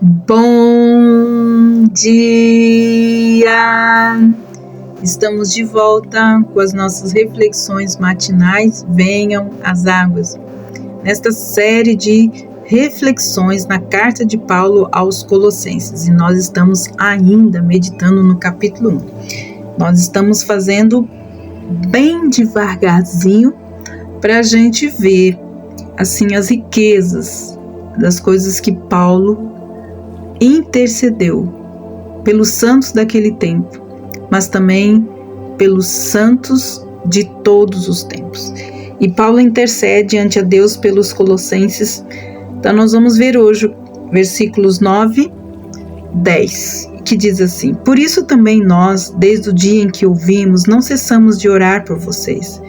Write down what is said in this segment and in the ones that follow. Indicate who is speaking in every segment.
Speaker 1: Bom dia! Estamos de volta com as nossas reflexões matinais. Venham as águas. Nesta série de reflexões na carta de Paulo aos Colossenses. E nós estamos ainda meditando no capítulo 1. Nós estamos fazendo bem devagarzinho para a gente ver assim as riquezas das coisas que Paulo intercedeu pelos santos daquele tempo, mas também pelos santos de todos os tempos. E Paulo intercede ante a Deus pelos colossenses. Então nós vamos ver hoje versículos 9, 10, que diz assim: Por isso também nós, desde o dia em que ouvimos, não cessamos de orar por vocês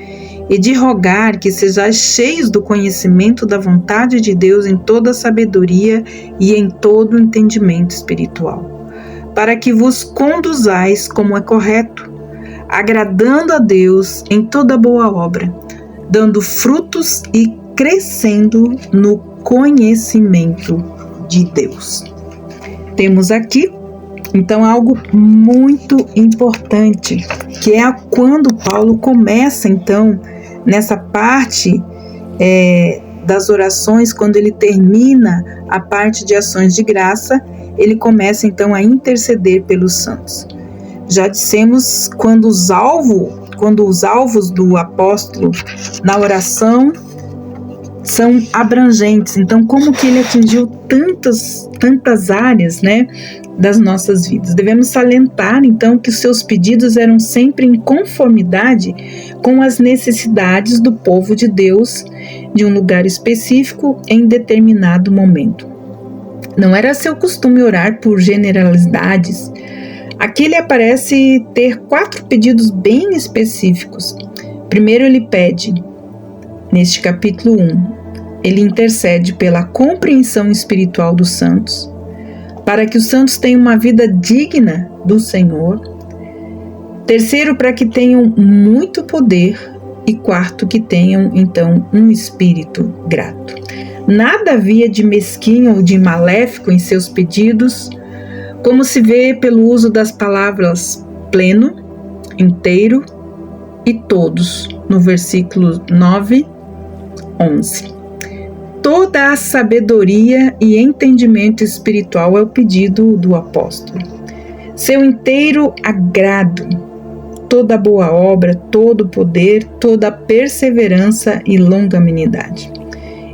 Speaker 1: e de rogar que sejais cheios do conhecimento da vontade de Deus em toda a sabedoria e em todo o entendimento espiritual, para que vos conduzais como é correto, agradando a Deus em toda boa obra, dando frutos e crescendo no conhecimento de Deus. Temos aqui, então, algo muito importante, que é quando Paulo começa, então, nessa parte das orações, quando ele termina a parte de ações de graça, ele começa, então, a interceder pelos santos. Já dissemos quando os alvos do apóstolo na oração são abrangentes. Então, como que ele atingiu tantas áreas, das nossas vidas? Devemos salientar, então, que os seus pedidos eram sempre em conformidade com as necessidades do povo de Deus de um lugar específico em determinado momento. Não era seu costume orar por generalidades. Aqui ele parece ter 4 pedidos bem específicos. Primeiro ele pede, neste capítulo 1, ele intercede pela compreensão espiritual dos santos, para que os santos tenham uma vida digna do Senhor. Terceiro, para que tenham muito poder. E quarto, que tenham, então, um espírito grato. Nada havia de mesquinho ou de maléfico em seus pedidos, como se vê pelo uso das palavras pleno, inteiro e todos, no versículo 9, 11. Toda a sabedoria e entendimento espiritual é o pedido do apóstolo. Seu inteiro agrado, toda boa obra, todo poder, toda perseverança e longanimidade.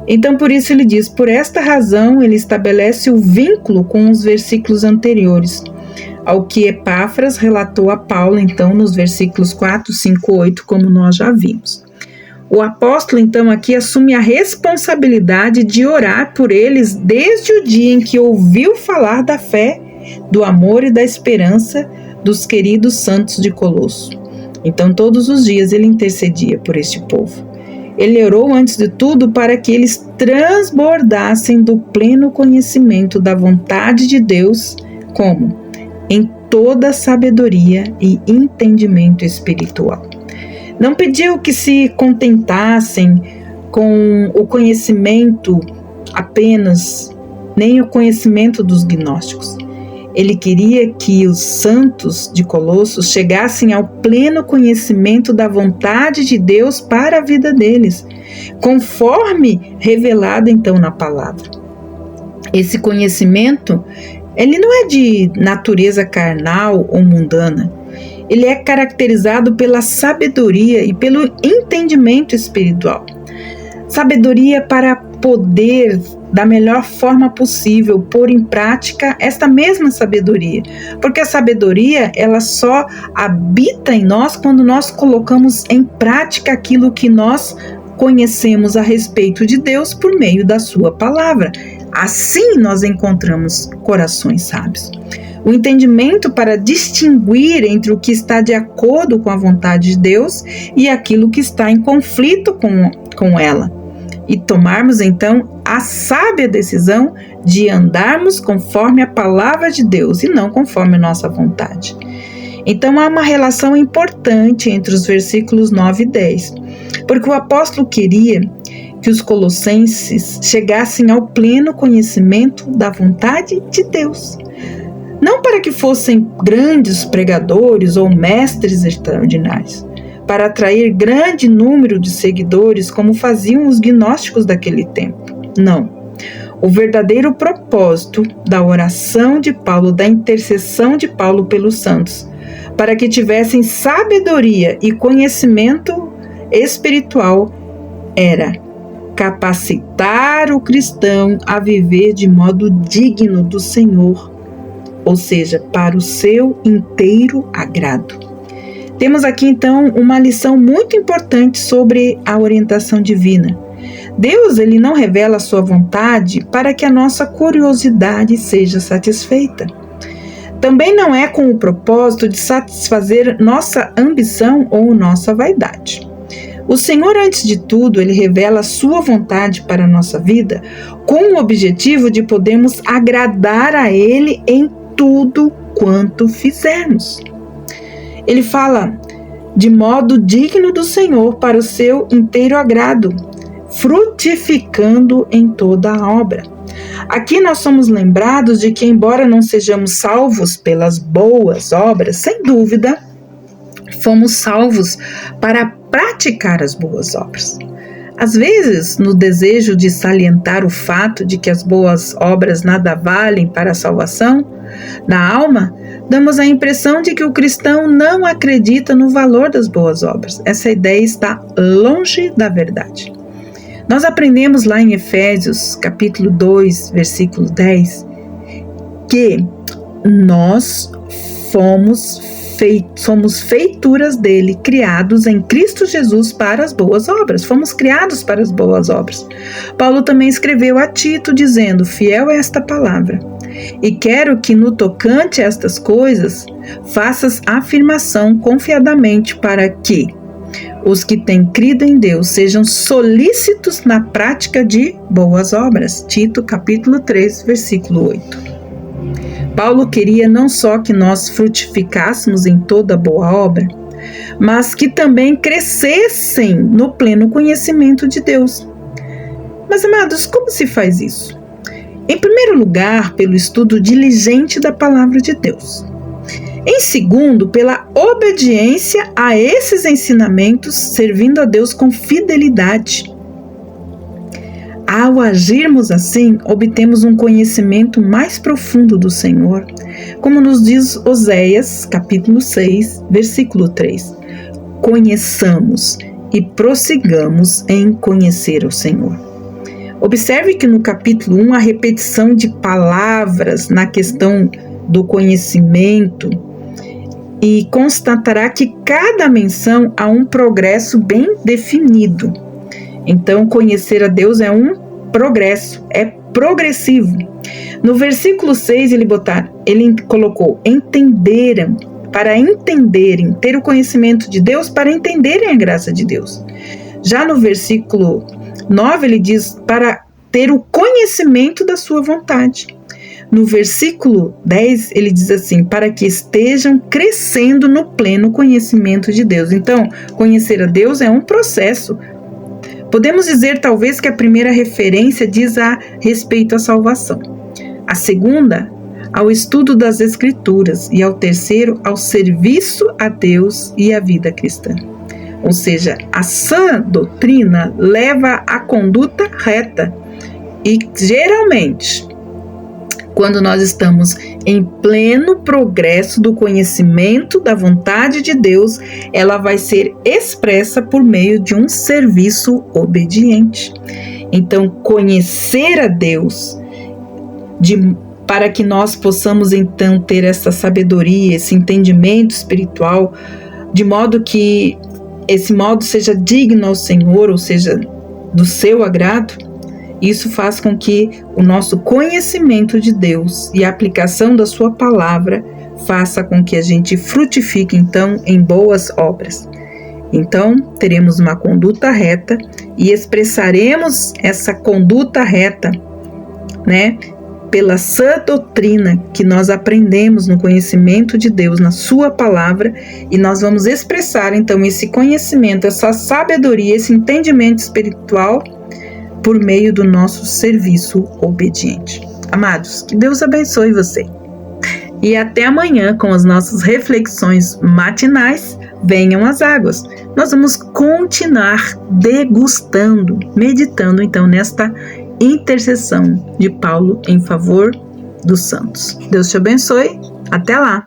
Speaker 1: Então, por isso ele diz, por esta razão ele estabelece o vínculo com os versículos anteriores, ao que Epáfras relatou a Paulo, então, nos versículos 4, 5, 8, como nós já vimos. O apóstolo, então, aqui assume a responsabilidade de orar por eles desde o dia em que ouviu falar da fé, do amor e da esperança dos queridos santos de Colosso. Então, todos os dias ele intercedia por este povo. Ele orou, antes de tudo, para que eles transbordassem do pleno conhecimento da vontade de Deus, como? Em toda sabedoria e entendimento espiritual. Não pediu que se contentassem com o conhecimento apenas, nem o conhecimento dos gnósticos. Ele queria que os santos de Colossos chegassem ao pleno conhecimento da vontade de Deus para a vida deles, conforme revelado então na palavra. Esse conhecimento, ele não é de natureza carnal ou mundana. Ele é caracterizado pela sabedoria e pelo entendimento espiritual. Sabedoria para poder, da melhor forma possível, pôr em prática esta mesma sabedoria. Porque a sabedoria, ela só habita em nós quando nós colocamos em prática aquilo que nós conhecemos a respeito de Deus por meio da sua palavra. Assim nós encontramos corações sábios. O entendimento para distinguir entre o que está de acordo com a vontade de Deus e aquilo que está em conflito com ela. E tomarmos então a sábia decisão de andarmos conforme a palavra de Deus e não conforme a nossa vontade. Então há uma relação importante entre os versículos 9 e 10, porque o apóstolo queria que os colossenses chegassem ao pleno conhecimento da vontade de Deus. Não para que fossem grandes pregadores ou mestres extraordinários, para atrair grande número de seguidores, como faziam os gnósticos daquele tempo. Não. O verdadeiro propósito da oração de Paulo, da intercessão de Paulo pelos santos, para que tivessem sabedoria e conhecimento espiritual, era capacitar o cristão a viver de modo digno do Senhor, ou seja, para o seu inteiro agrado. Temos aqui então uma lição muito importante sobre a orientação divina. Deus, ele não revela a sua vontade para que a nossa curiosidade seja satisfeita. Também não é com o propósito de satisfazer nossa ambição ou nossa vaidade. O Senhor, antes de tudo, ele revela a sua vontade para a nossa vida com o objetivo de podermos agradar a ele em tudo quanto fizermos. Ele fala de modo digno do Senhor para o seu inteiro agrado, frutificando em toda a obra. Aqui nós somos lembrados de que, embora não sejamos salvos pelas boas obras, sem dúvida, fomos salvos para praticar as boas obras. Às vezes, no desejo de salientar o fato de que as boas obras nada valem para a salvação da alma, damos a impressão de que o cristão não acredita no valor das boas obras. Essa ideia está longe da verdade. Nós aprendemos lá em Efésios, capítulo 2, versículo 10, que nós somos feituras dele, criados em Cristo Jesus para as boas obras. Fomos criados para as boas obras. Paulo também escreveu a Tito, dizendo: fiel é esta palavra, e quero que no tocante a estas coisas faças afirmação confiadamente, para que os que têm crido em Deus sejam solícitos na prática de boas obras. Tito, capítulo 3, versículo 8. Paulo queria não só que nós frutificássemos em toda boa obra, mas que também crescessem no pleno conhecimento de Deus. Mas, amados, como se faz isso? Em primeiro lugar, pelo estudo diligente da palavra de Deus. Em segundo, pela obediência a esses ensinamentos, servindo a Deus com fidelidade. Ao agirmos assim, obtemos um conhecimento mais profundo do Senhor, como nos diz Oséias, capítulo 6, versículo 3. Conheçamos e prossigamos em conhecer o Senhor. Observe que no capítulo 1, a repetição de palavras na questão do conhecimento, e constatará que cada menção há um progresso bem definido. Então, conhecer a Deus é um progresso, é progressivo. No versículo 6, ele colocou: entenderam, para entenderem, ter o conhecimento de Deus, para entenderem a graça de Deus. Já no versículo 9, ele diz: para ter o conhecimento da sua vontade. No versículo 10, ele diz assim: para que estejam crescendo no pleno conhecimento de Deus. Então, conhecer a Deus é um processo. Podemos dizer, talvez, que a primeira referência diz a respeito à salvação. A segunda, ao estudo das Escrituras. E ao terceiro, ao serviço a Deus e à vida cristã. Ou seja, a sã doutrina leva à conduta reta. E, geralmente, quando nós estamos em pleno progresso do conhecimento da vontade de Deus, ela vai ser expressa por meio de um serviço obediente. Então, conhecer a Deus, para que nós possamos então ter essa sabedoria, esse entendimento espiritual, de modo que esse modo seja digno ao Senhor, ou seja, do seu agrado. Isso faz com que o nosso conhecimento de Deus e a aplicação da sua palavra faça com que a gente frutifique, então, em boas obras. Então, teremos uma conduta reta e expressaremos essa conduta reta, pela sã doutrina que nós aprendemos no conhecimento de Deus, na sua palavra, e nós vamos expressar, então, esse conhecimento, essa sabedoria, esse entendimento espiritual por meio do nosso serviço obediente. Amados, que Deus abençoe você. E até amanhã com as nossas reflexões matinais, venham as águas. Nós vamos continuar degustando, meditando então nesta intercessão de Paulo em favor dos santos. Deus te abençoe. Até lá!